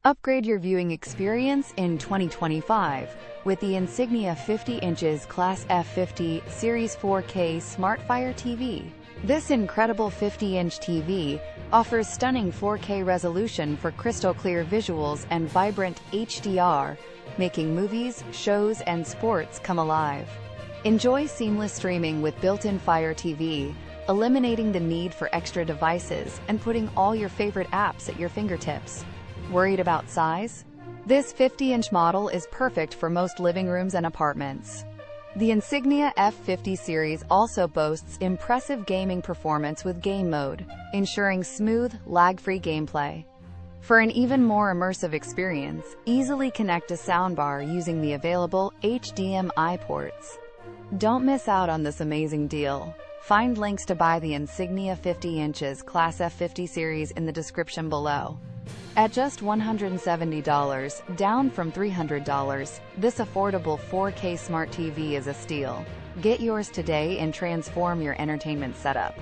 Upgrade your viewing experience in 2025 with the Insignia 50 inches Class F50 Series 4K Smart Fire TV. This incredible 50-inch TV offers stunning 4K resolution for crystal-clear visuals and vibrant HDR, making movies, shows, and sports come alive. Enjoy seamless streaming with built-in Fire TV, eliminating the need for extra devices and putting all your favorite apps at your fingertips. Worried about size? This 50-inch model is perfect for most living rooms and apartments. The Insignia F50 Series also boasts impressive gaming performance with Game Mode, ensuring smooth, lag-free gameplay. For an even more immersive experience, easily connect a soundbar using the available HDMI ports. Don't miss out on this amazing deal. Find links to buy the Insignia 50 inches Class F50 Series in the description below. At just $170, down from $300, this affordable 4K smart TV is a steal. Get yours today and transform your entertainment setup.